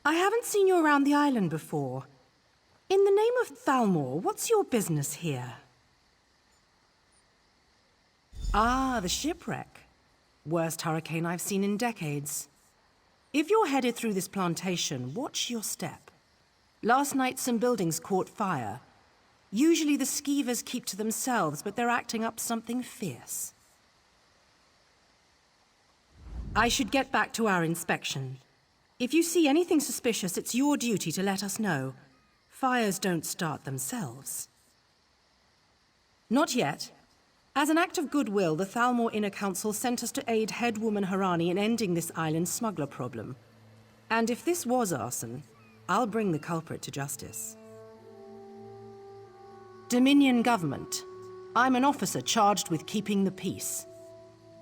I haven't seen you around the island before. In the name of Thalmor, what's your business here? Ah, the shipwreck. Worst hurricane I've seen in decades. If you're headed through this plantation, watch your step. Last night some buildings caught fire. Usually the skeevers keep to themselves, but they're acting up something fierce. I should get back to our inspection. If you see anything suspicious, it's your duty to let us know. Fires don't start themselves. Not yet. As an act of goodwill, the Thalmor Inner Council sent us to aid Headwoman Harani in ending this island's smuggler problem. And if this was arson, I'll bring the culprit to justice. Dominion Government. I'm an officer charged with keeping the peace.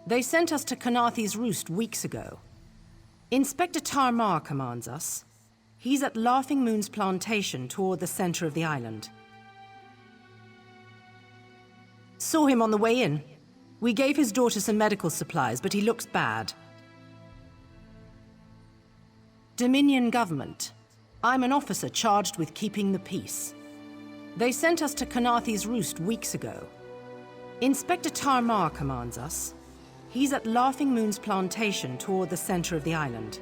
They sent us to Kanaathi's Roost weeks ago. Inspector Tarmar commands us. He's at Laughing Moon's plantation toward the center of the island. Saw him on the way in. We gave his daughter some medical supplies, but he looks bad. Dominion Government. I'm an officer charged with keeping the peace. They sent us to Kanaathi's Roost weeks ago. Inspector Tarmar commands us. He's at Laughing Moon's plantation toward the center of the island.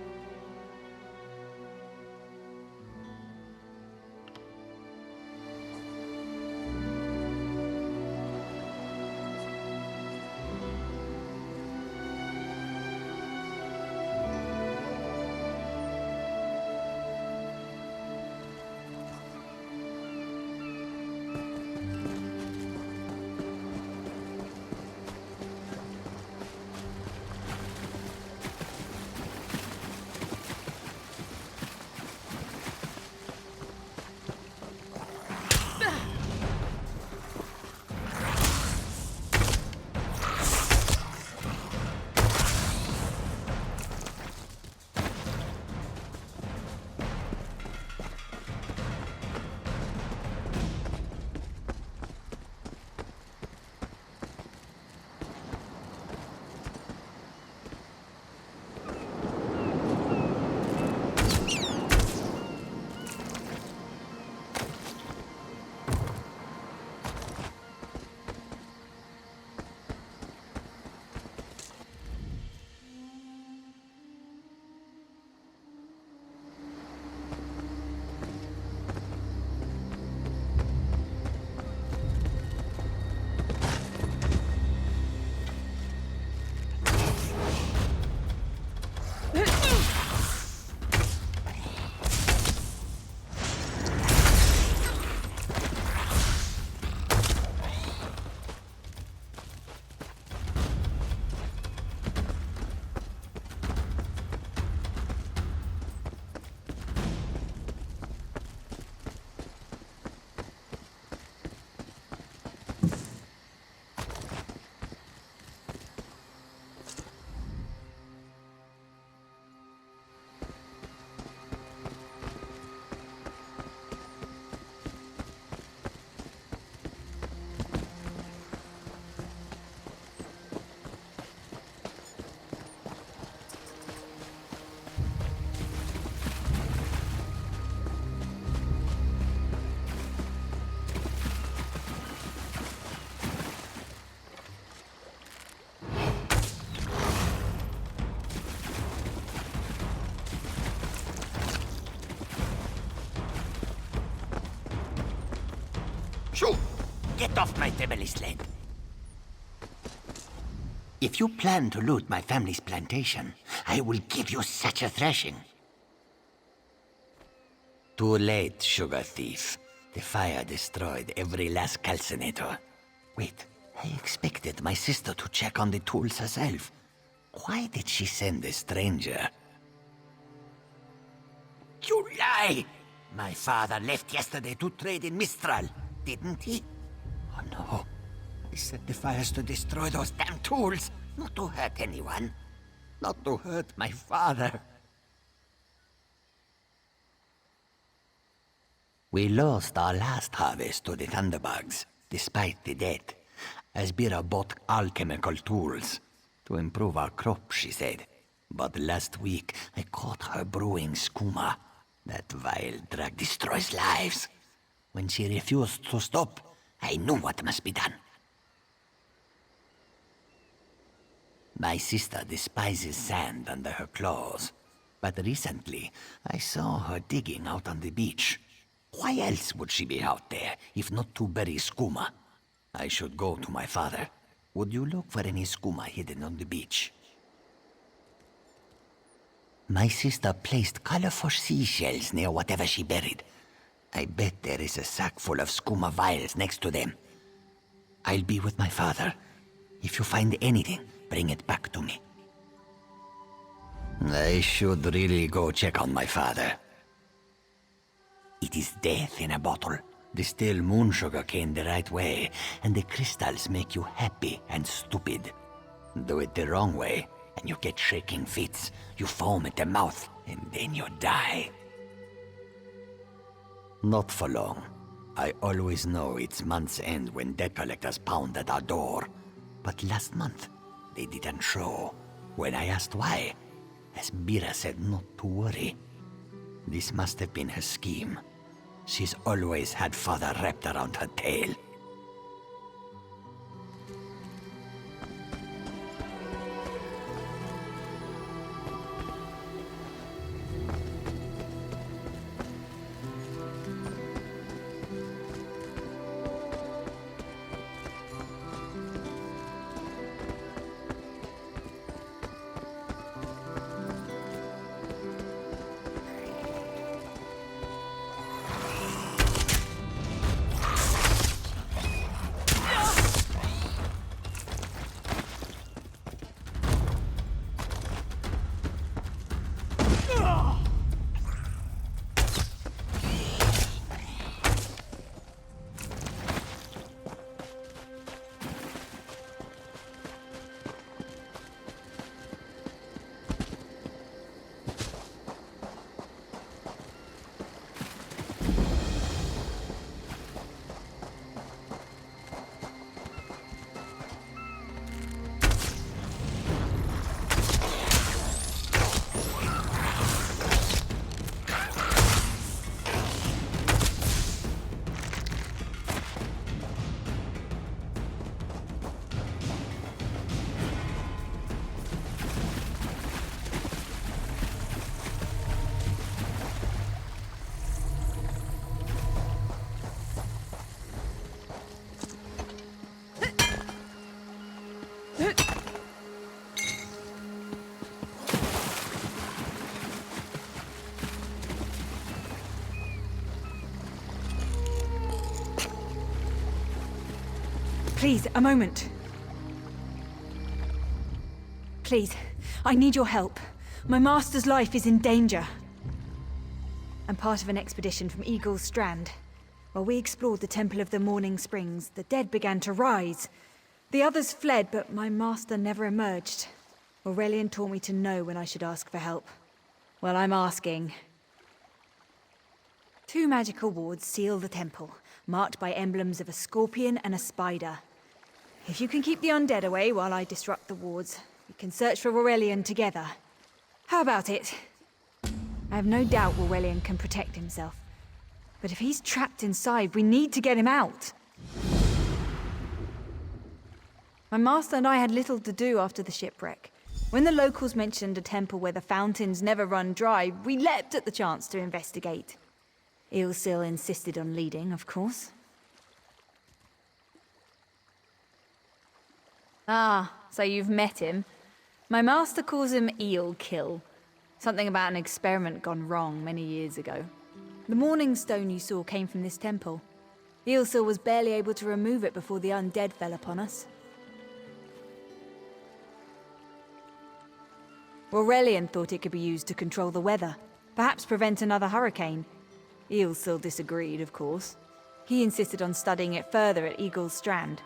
Shoo! Get off my family's land. If you plan to loot my family's plantation, I will give you such a thrashing. Too late, sugar thief. The fire destroyed every last calcinator. Wait, I expected my sister to check on the tools herself. Why did she send a stranger? You lie! My father left yesterday to trade in Mistral, didn't he? Oh no. I set the fires to destroy those damn tools, not to hurt anyone. Not to hurt my father. We lost our last harvest to the Thunderbugs, despite the debt. Asbira bought alchemical tools to improve our crop, she said. But last week, I caught her brewing skooma. That vile drug destroys lives. When she refused to stop, I knew what must be done. My sister despises sand under her claws. But recently, I saw her digging out on the beach. Why else would she be out there, if not to bury skooma? I should go to my father. Would you look for any skooma hidden on the beach? My sister placed colorful seashells near whatever she buried. I bet there is a sack full of skooma vials next to them. I'll be with my father. If you find anything, bring it back to me. I should really go check on my father. It is death in a bottle. Distill moon sugar cane the right way, and the crystals make you happy and stupid. Do it the wrong way, and you get shaking fits. You foam at the mouth, and then you die. Not for long. I always know it's month's end when debt collectors pound at our door. But last month, they didn't show. When I asked why, Esbira said not to worry. This must have been her scheme. She's always had father wrapped around her tail. Please, a moment. Please, I need your help. My master's life is in danger. I'm part of an expedition from Eagle's Strand. While we explored the Temple of the Morning Springs, the dead began to rise. The others fled, but my master never emerged. Aurelian taught me to know when I should ask for help. Well, I'm asking. 2 magical wards seal the temple, marked by emblems of a scorpion and a spider. If you can keep the undead away while I disrupt the wards, we can search for Aurelian together. How about it? I have no doubt Aurelian can protect himself. But if he's trapped inside, we need to get him out. My master and I had little to do after the shipwreck. When the locals mentioned a temple where the fountains never run dry, we leapt at the chance to investigate. Eilsil insisted on leading, of course. Ah, so you've met him. My master calls him Eelkill. Something about an experiment gone wrong many years ago. The Morning Stone you saw came from this temple. Eilsil was barely able to remove it before the undead fell upon us. Aurelian thought it could be used to control the weather, perhaps prevent another hurricane. Eilsil disagreed, of course. He insisted on studying it further at Eagle's Strand.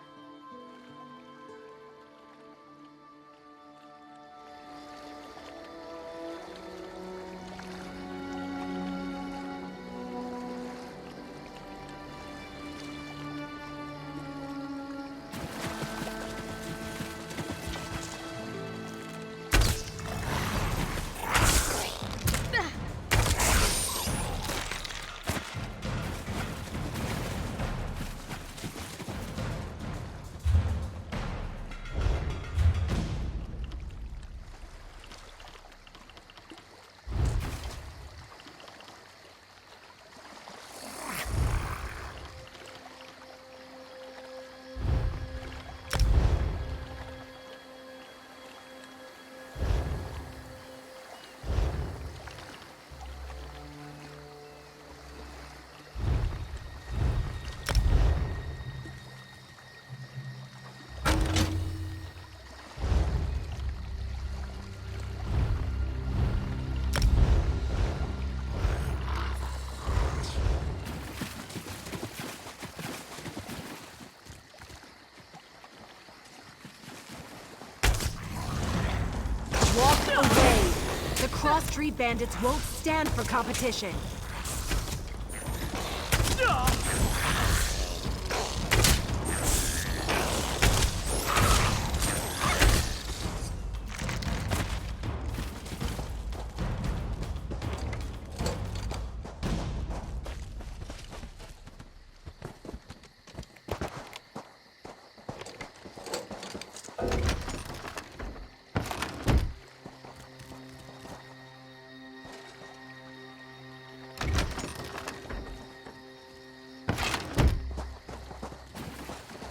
Tree Bandits won't stand for competition.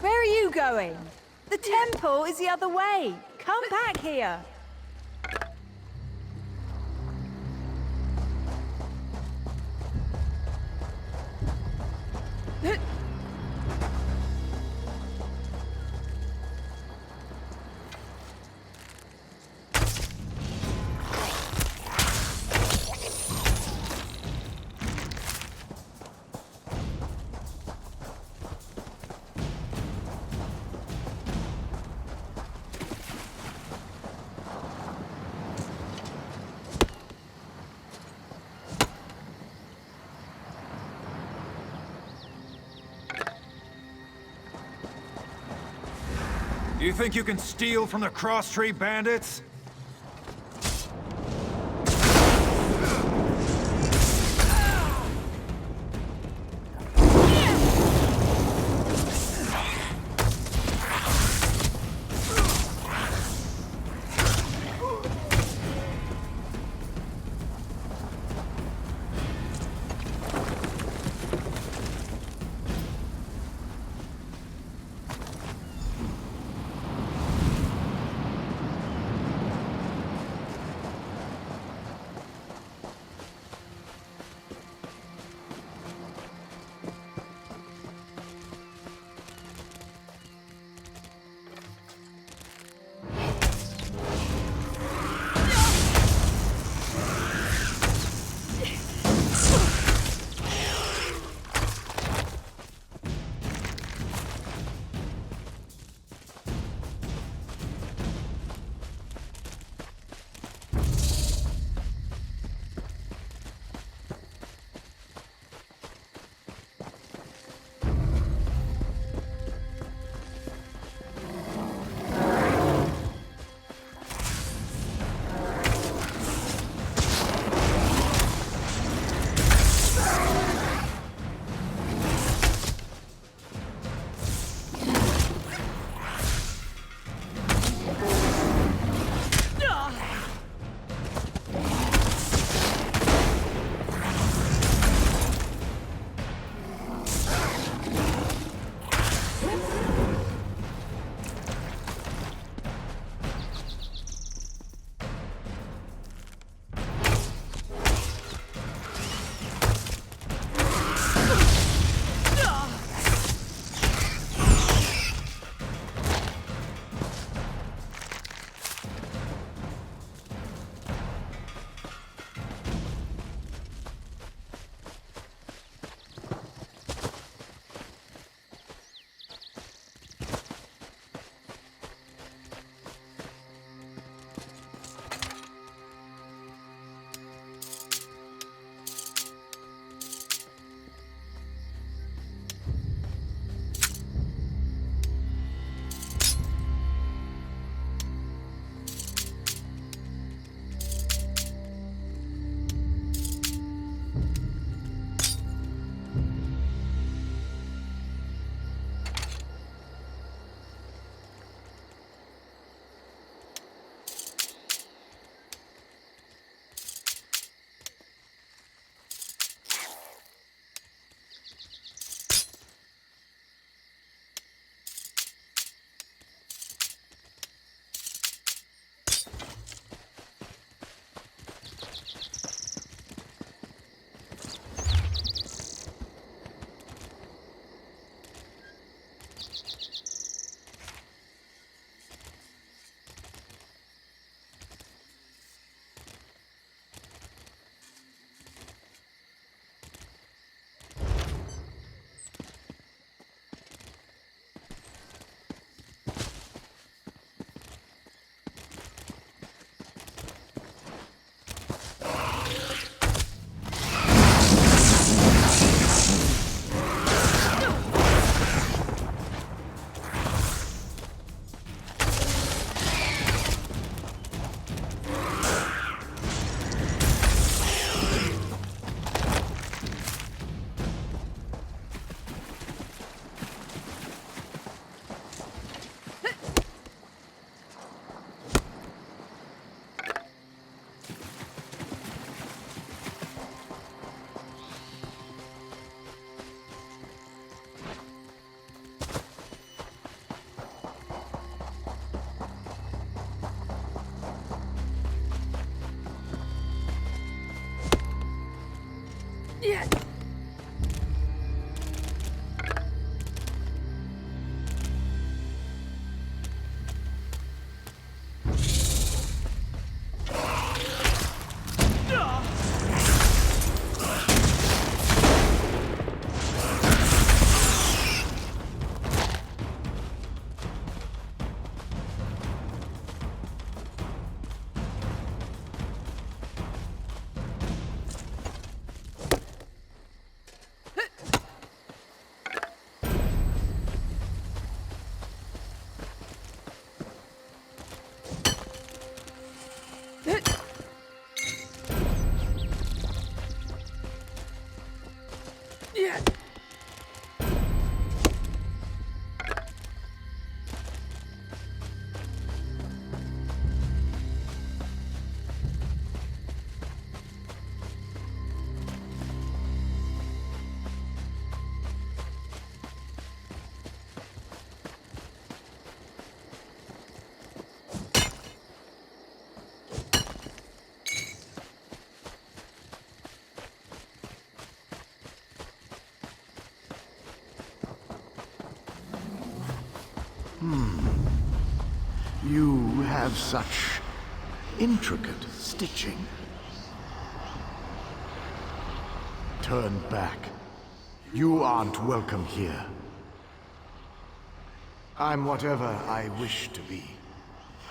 Where are you going? The temple is the other way. Come back here. You think you can steal from the Cross Tree Bandits? You have such intricate stitching. Turn back. You aren't welcome here. I'm whatever I wish to be.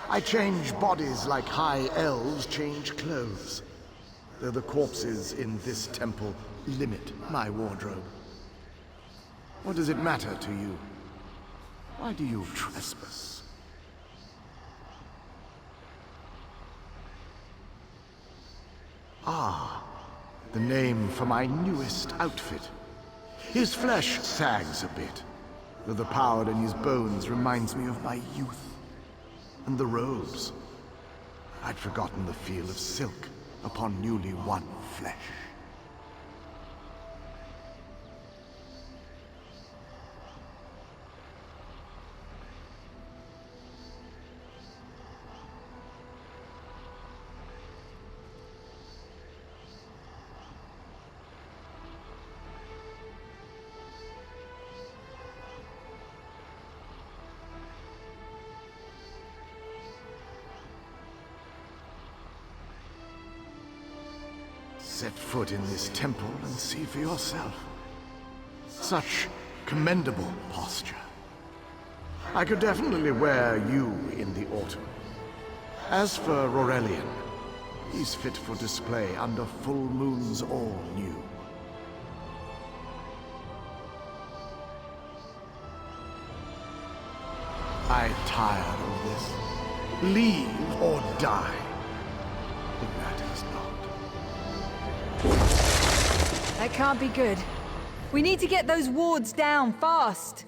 I change bodies like high elves change clothes. Though the corpses in this temple limit my wardrobe. What does it matter to you? Why do you trespass? Ah, the name for my newest outfit. His flesh sags a bit, though the power in his bones reminds me of my youth. And the robes. I'd forgotten the feel of silk upon newly won flesh. Set foot in this temple and see for yourself. Such commendable posture. I could definitely wear you in the autumn. As for Aurelian, he's fit for display under full moons all new. I'm tired of this. Leave or die. It matters not. That can't be good. We need to get those wards down fast.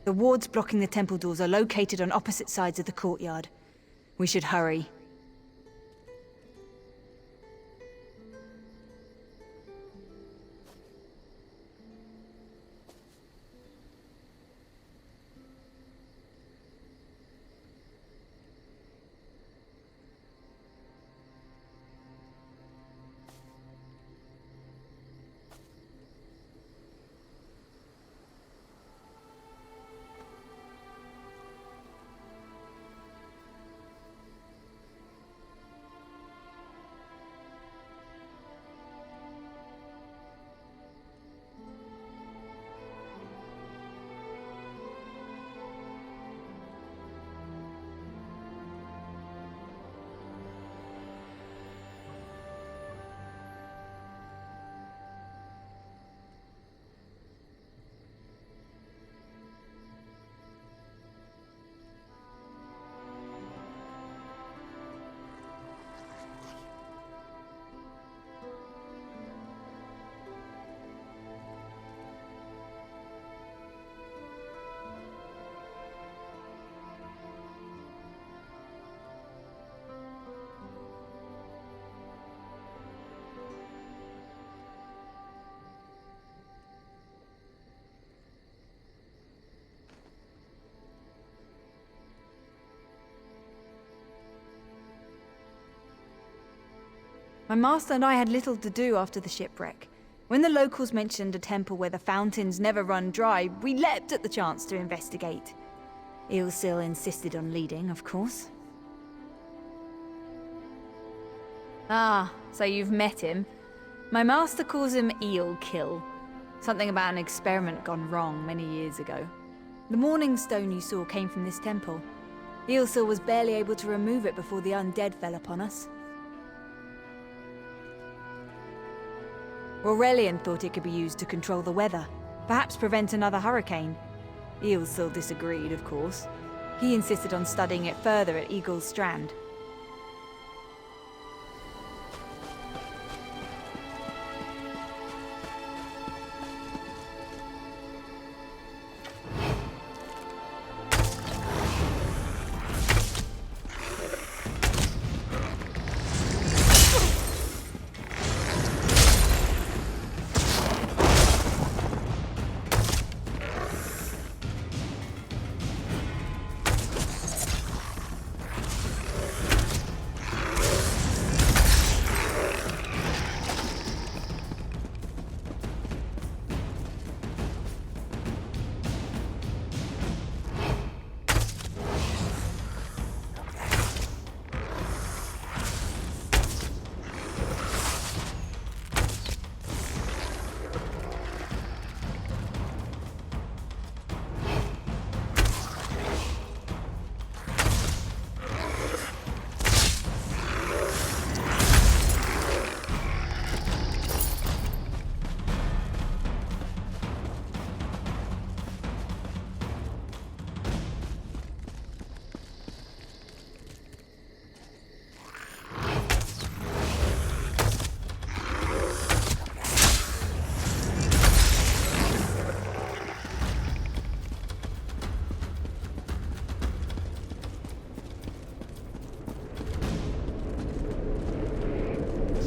The wards blocking the temple doors are located on opposite sides of the courtyard. We should hurry. My master and I had little to do after the shipwreck. When the locals mentioned a temple where the fountains never run dry, we leapt at the chance to investigate. Eilsil insisted on leading, of course. Ah, so you've met him. My master calls him Eelkill. Something about an experiment gone wrong many years ago. The Morning Stone you saw came from this temple. Eilsil was barely able to remove it before the undead fell upon us. Aurelian thought it could be used to control the weather, perhaps prevent another hurricane. Eilsil disagreed, of course. He insisted on studying it further at Eagle's Strand.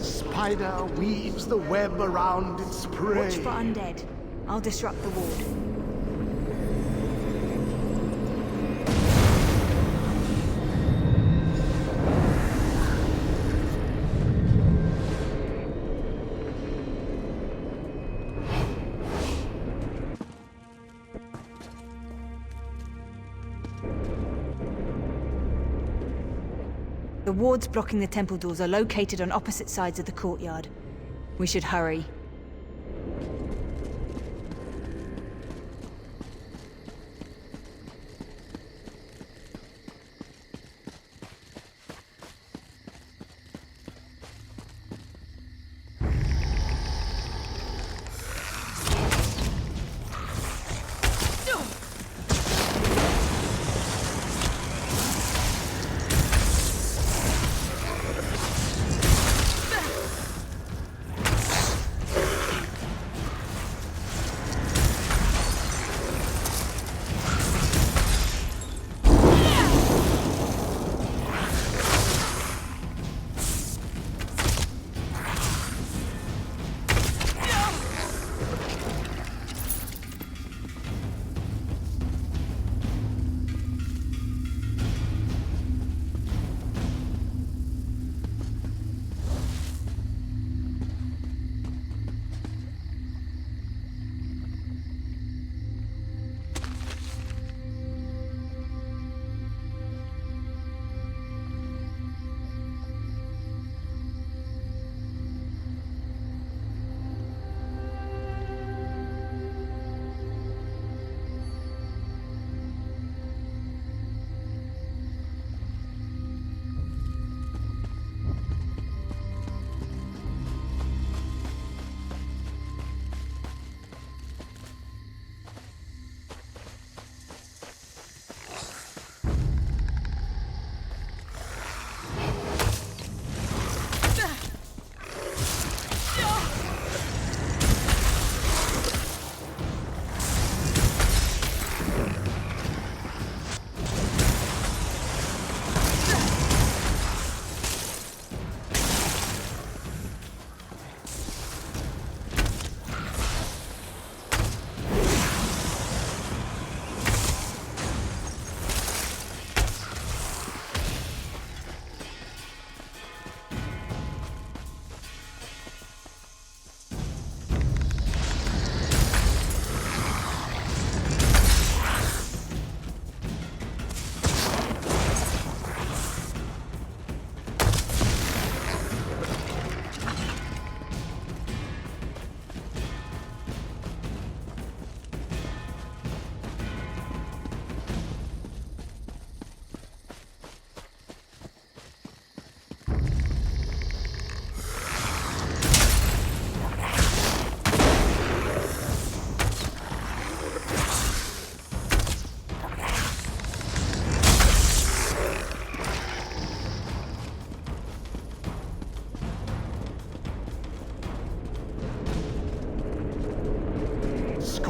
Spider weaves the web around its prey. Watch for undead. I'll disrupt the ward. The wards blocking the temple doors are located on opposite sides of the courtyard. We should hurry.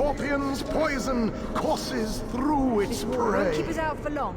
scorpion's poison courses through its Won't keep prey. us out for long.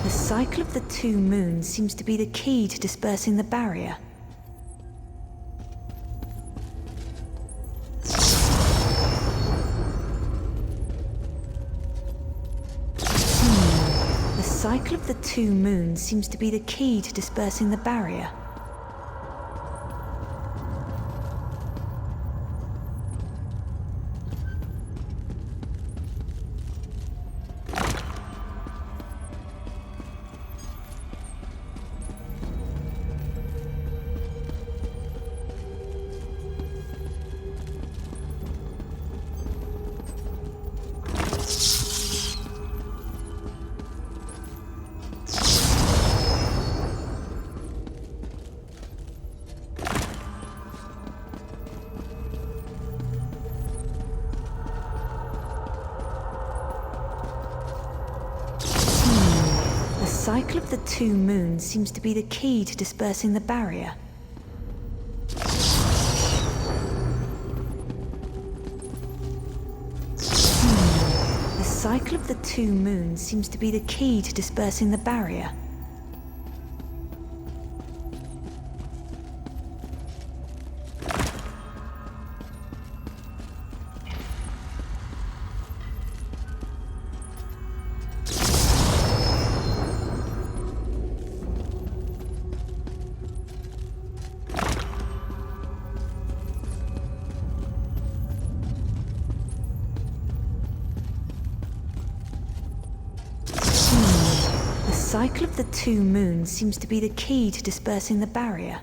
The cycle of the two moons seems to be the key to dispersing the barrier. The cycle of the two moons seems to be the key to dispersing the barrier. The cycle of the two moons seems to be the key to dispersing the barrier. The cycle of the two moons seems to be the key to dispersing the barrier. The cycle of the two moons seems to be the key to dispersing the barrier.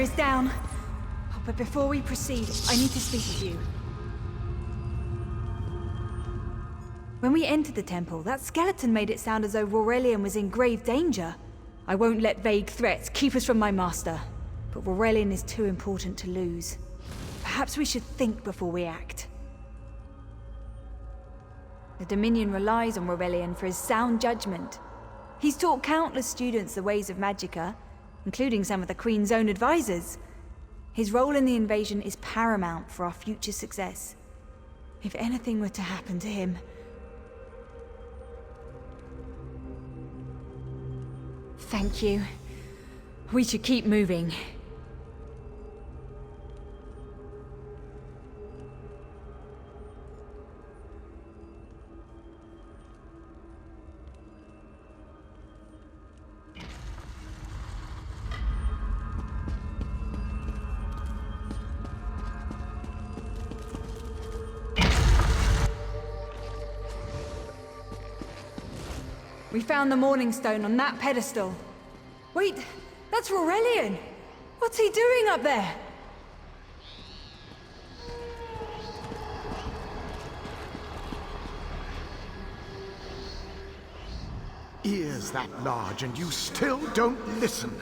is down. Oh, but before we proceed, I need to speak with you. When we entered the temple, that skeleton made it sound as though Aurelian was in grave danger. I won't let vague threats keep us from my master. But Aurelian is too important to lose. Perhaps we should think before we act. The Dominion relies on Aurelian for his sound judgment. He's taught countless students the ways of Magicka, including some of the Queen's own advisors. His role in the invasion is paramount for our future success. If anything were to happen to him... Thank you. We should keep moving. We found the Morning Stone on that pedestal. Wait, that's Aurelian! What's he doing up there? Ears that large and you still don't listen.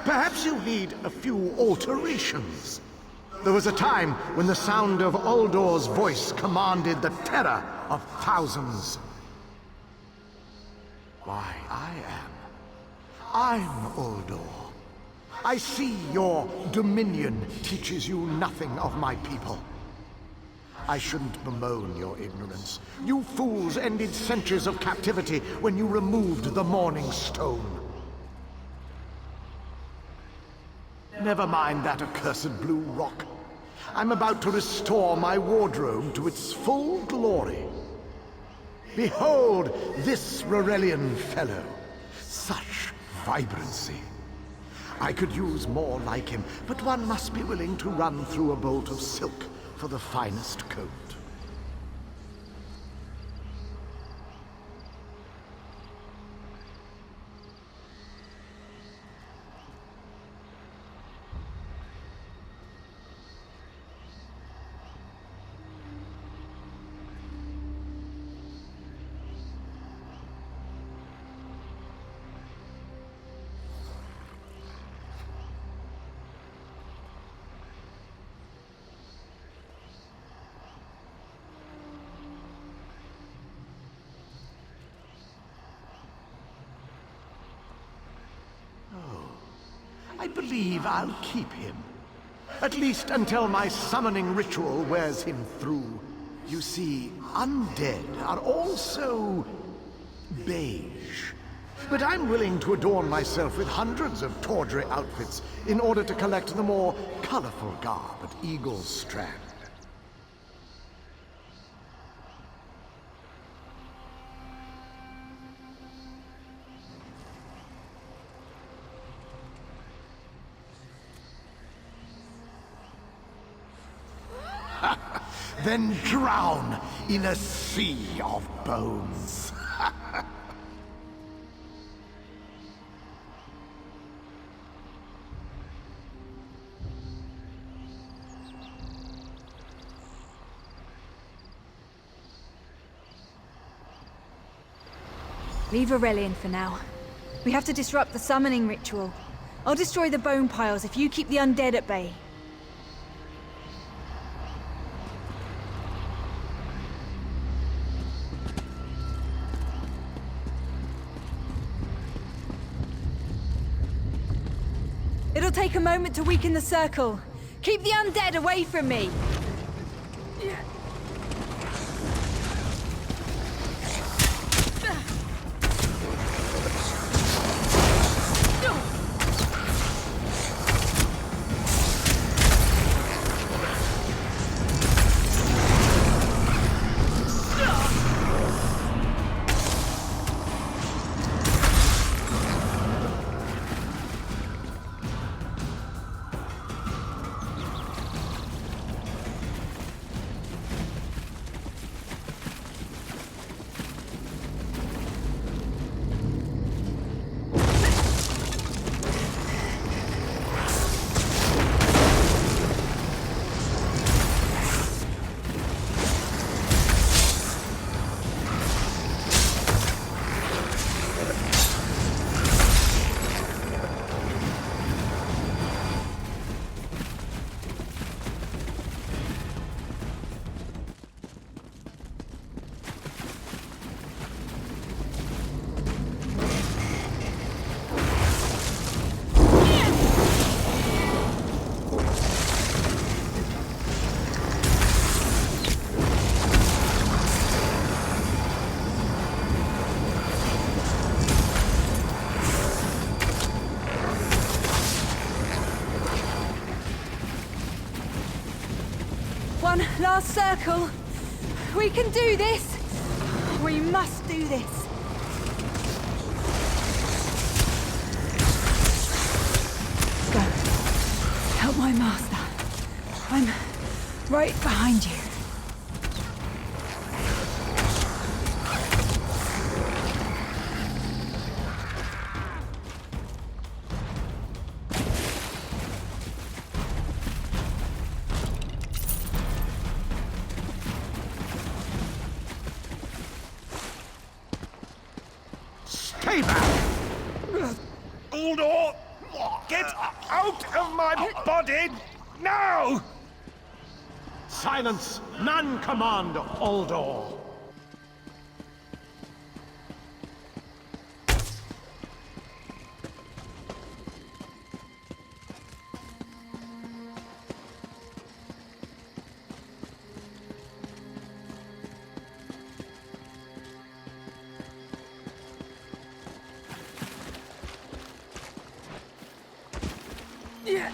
Perhaps you need a few alterations. There was a time when the sound of Uldor's voice commanded the terror of thousands. Why, I'm Uldor. I see your Dominion teaches you nothing of my people. I shouldn't bemoan your ignorance. You fools ended centuries of captivity when you removed the Morning Stone. Never mind that accursed blue rock. I'm about to restore my wardrobe to its full glory. Behold this Aurelian fellow. Such vibrancy. I could use more like him, but one must be willing to run through a bolt of silk for the finest coat. I believe I'll keep him. At least until my summoning ritual wears him through. You see, undead are also beige. But I'm willing to adorn myself with hundreds of tawdry outfits in order to collect the more colorful garb at Eagle's Strand. Then drown in a sea of bones. Leave Aurelian for now. We have to disrupt the summoning ritual. I'll destroy the bone piles if you keep the undead at bay. It'll take a moment to weaken the circle. Keep the undead away from me! our circle. We can do this. We must do this. Go. Help my master. I'm right behind you. Stay back! Uldor! Get out of my body now! Silence! None command Uldor! Yeah.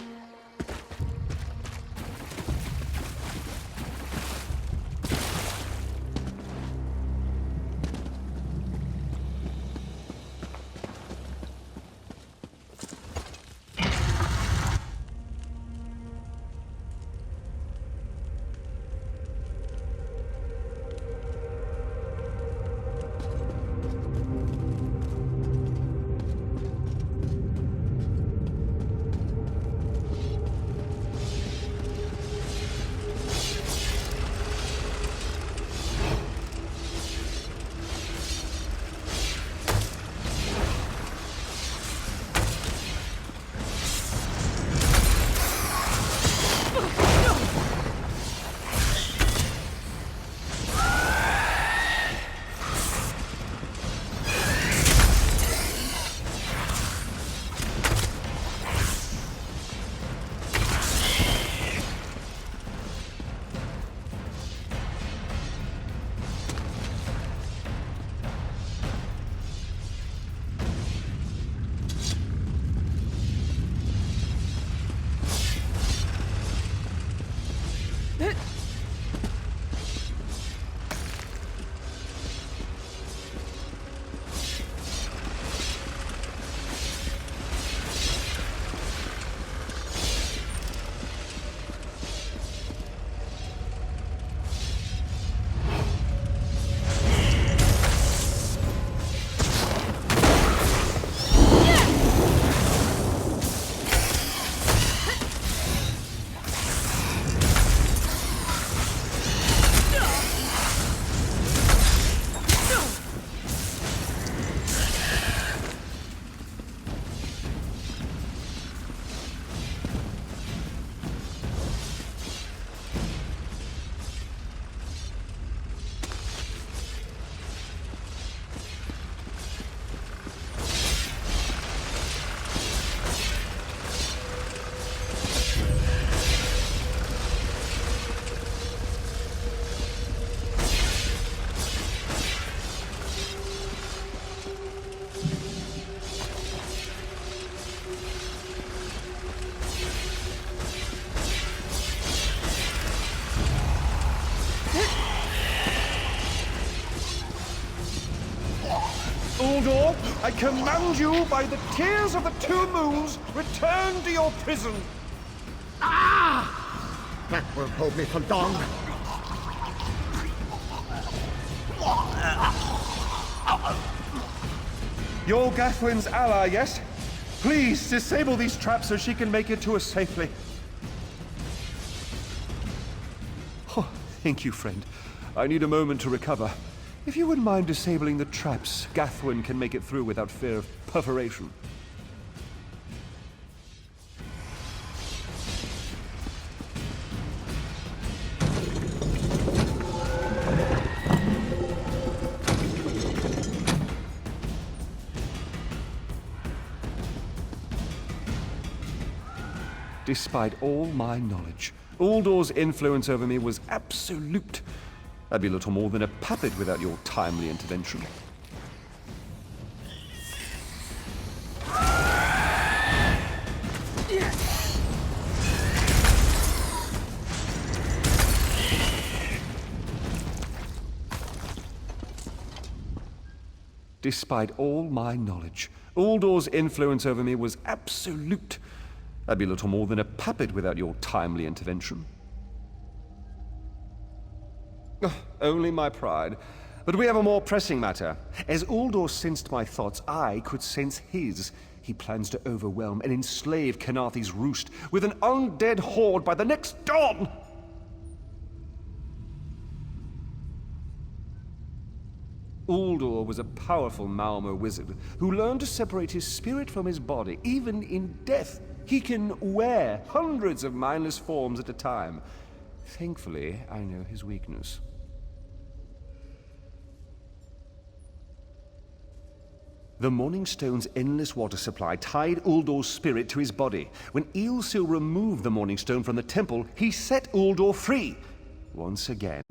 Uldor, I command you by the tears of the two moons, return to your prison. That will hold me for long. You're Gathwin's ally, yes? Please, disable these traps so she can make it to us safely. Oh, thank you, friend. I need a moment to recover. If you wouldn't mind disabling the traps, Gathwin can make it through without fear of perforation. Despite all my knowledge, Uldor's influence over me was absolute. I'd be little more than a puppet without your timely intervention. Despite all my knowledge, Uldor's influence over me was absolute. I'd be little more than a puppet without your timely intervention. Only my pride. But we have a more pressing matter. As Uldor sensed my thoughts, I could sense his. He plans to overwhelm and enslave Kenathi's roost with an undead horde by the next dawn! Uldor was a powerful Malmo wizard who learned to separate his spirit from his body, even in death. He can wear hundreds of mindless forms at a time. Thankfully, I know his weakness. The Morning Stone's endless water supply tied Uldor's spirit to his body. When Eilsil removed the Morning Stone from the temple, he set Uldor free. Once again,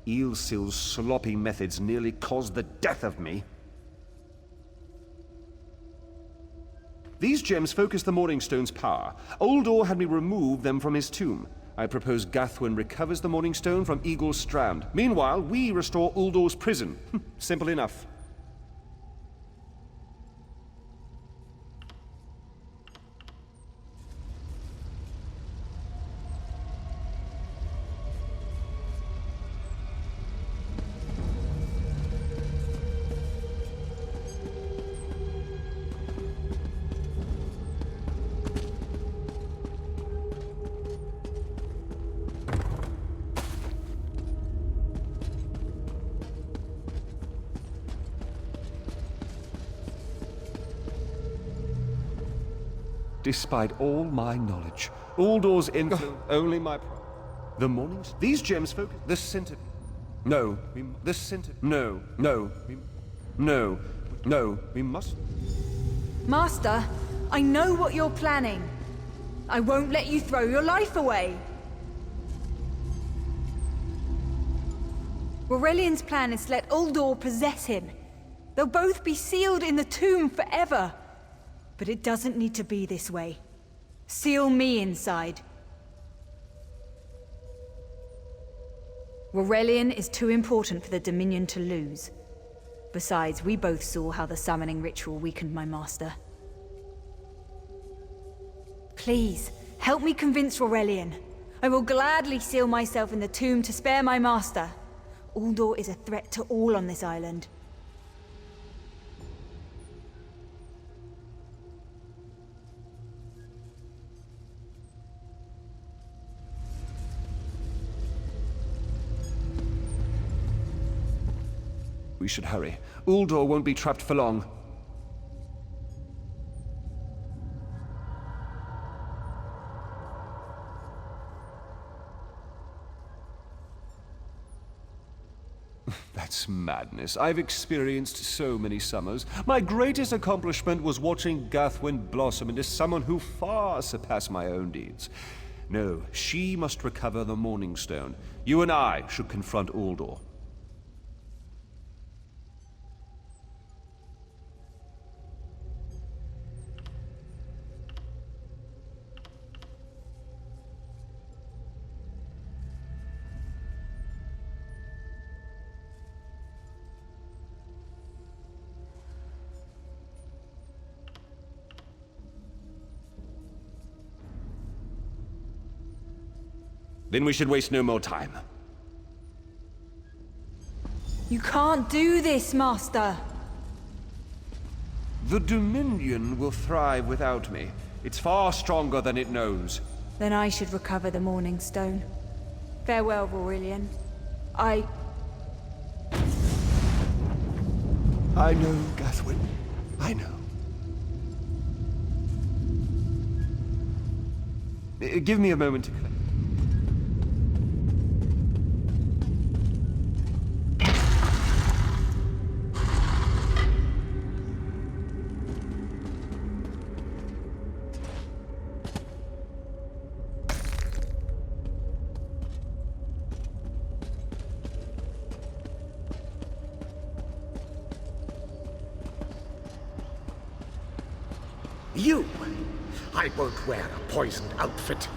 Eilsil's sloppy methods nearly caused the death of me. These gems focus the Morning Stone's power. Uldor had me remove them from his tomb. I propose Gathwin recovers the Morning Stone from Eagle's Strand. Meanwhile, we restore Uldor's prison. Simple enough. Despite all my knowledge, Uldor's influence only my pride. The mornings, these gems focus the center. No, the center. No, we must. Master, I know what you're planning. I won't let you throw your life away. Aurelian's plan is to let Uldor possess him. They'll both be sealed in the tomb forever. But it doesn't need to be this way. Seal me inside. Aurelian is too important for the Dominion to lose. Besides, we both saw how the summoning ritual weakened my master. Please, help me convince Aurelian. I will gladly seal myself in the tomb to spare my master. Uldor is a threat to all on this island. We should hurry. Uldor won't be trapped for long. That's madness. I've experienced so many summers. My greatest accomplishment was watching Gathwin blossom into someone who far surpassed my own deeds. No, she must recover the Morning Stone. You and I should confront Uldor. Then we should waste no more time. You can't do this, Master! The Dominion will thrive without me. It's far stronger than it knows. Then I should recover the Morning Stone. Farewell, Aurelian. I know, Gathwin. I know. Give me a moment to collect. You! I won't wear a poisoned outfit.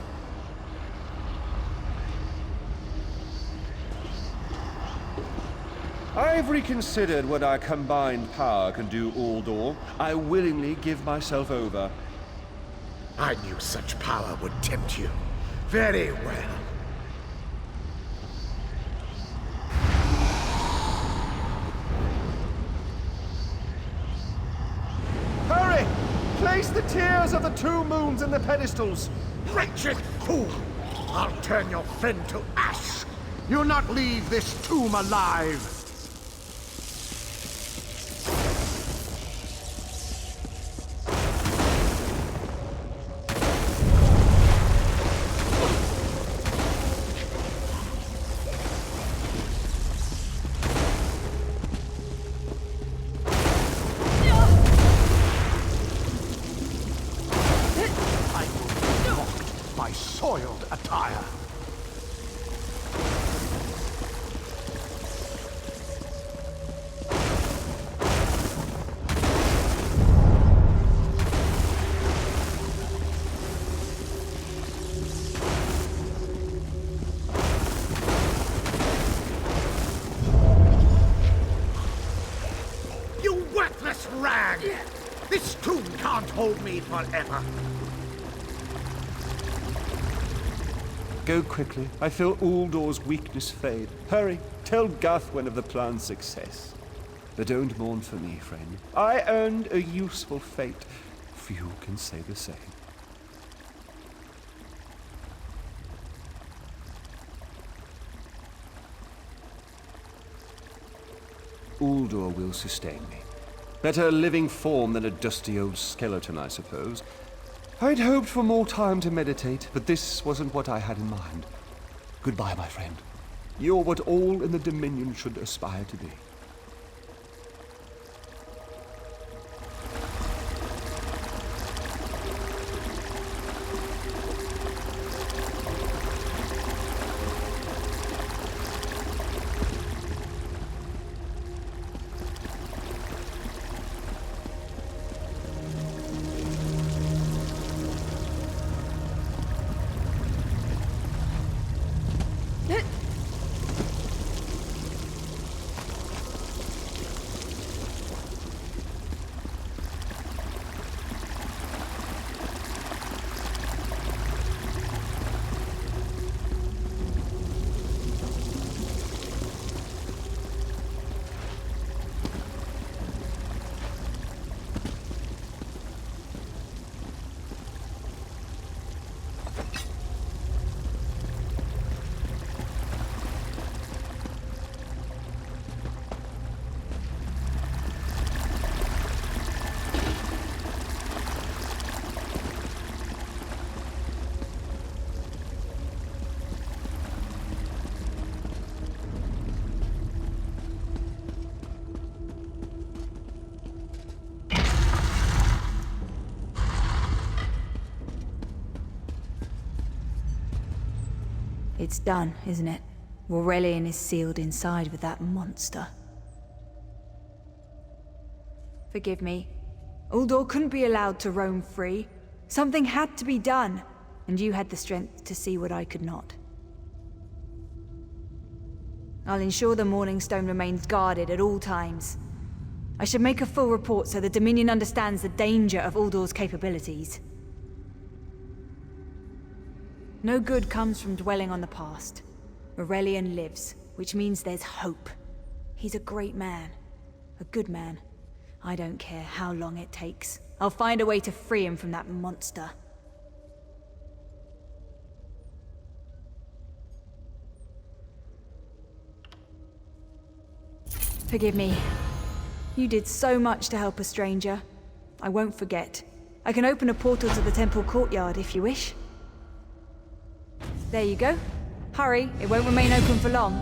I've reconsidered what our combined power can do, Uldor. I willingly give myself over. I knew such power would tempt you. Very well. Hurry! Place the tears of the two moons in the pedestals. Wretched fool! I'll turn your friend to ash! You'll not leave this tomb alive! I will be mocked by soiled attire. You worthless rag! This tomb can't hold me forever. Go quickly. I feel Uldor's weakness fade. Hurry, tell Gathwen of the plan's success. But don't mourn for me, friend. I earned a useful fate. Few can say the same. Uldor will sustain me. Better a living form than a dusty old skeleton, I suppose. I'd hoped for more time to meditate, but this wasn't what I had in mind. Goodbye, my friend. You're what all in the Dominion should aspire to be. It's done, isn't it? Aurelian is sealed inside with that monster. Forgive me. Uldor couldn't be allowed to roam free. Something had to be done, and you had the strength to see what I could not. I'll ensure the Morning Stone remains guarded at all times. I should make a full report so the Dominion understands the danger of Uldor's capabilities. No good comes from dwelling on the past. Aurelian lives, which means there's hope. He's a great man. A good man. I don't care how long it takes. I'll find a way to free him from that monster. Forgive me. You did so much to help a stranger. I won't forget. I can open a portal to the temple courtyard if you wish. There you go. Hurry, it won't remain open for long.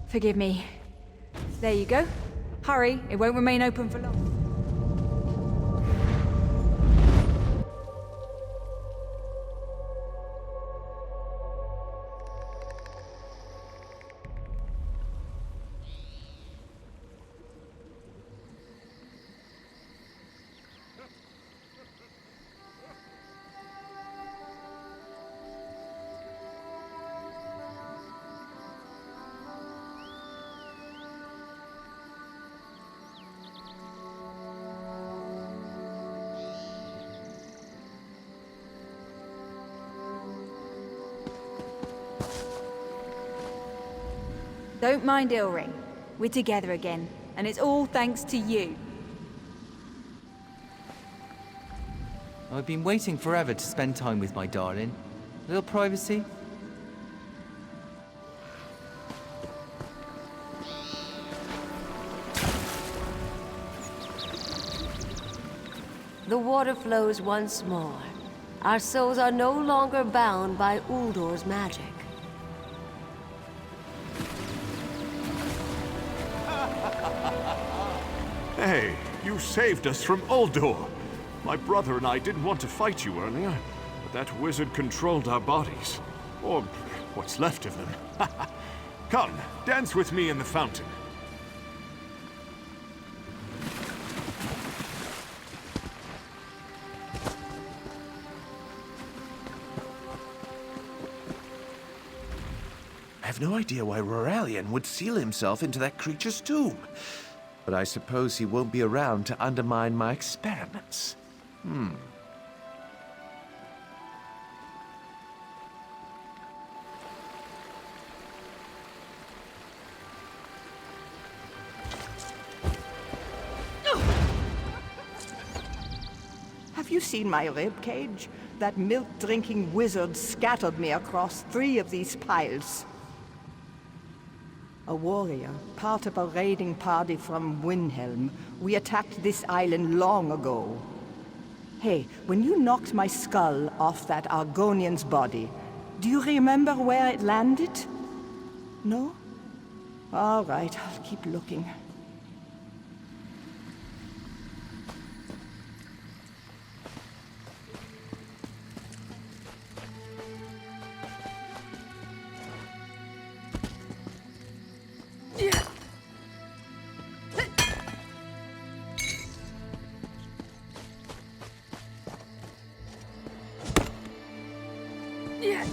Forgive me. There you go. Hurry, it won't remain open for long. Don't mind Ilring. We're together again, and it's all thanks to you. I've been waiting forever to spend time with my darling. A little privacy? The water flows once more. Our souls are no longer bound by Uldor's magic. Hey, you saved us from Uldor. My brother and I didn't want to fight you earlier, but that wizard controlled our bodies. Or what's left of them. Come, dance with me in the fountain. I have no idea why Roralian would seal himself into that creature's tomb. But I suppose he won't be around to undermine my experiments. Have you seen my ribcage? That milk-drinking wizard scattered me across 3 of these piles. A warrior, part of a raiding party from Windhelm. We attacked this island long ago. Hey, when you knocked my skull off that Argonian's body, do you remember where it landed? No? All right, I'll keep looking. Yeah.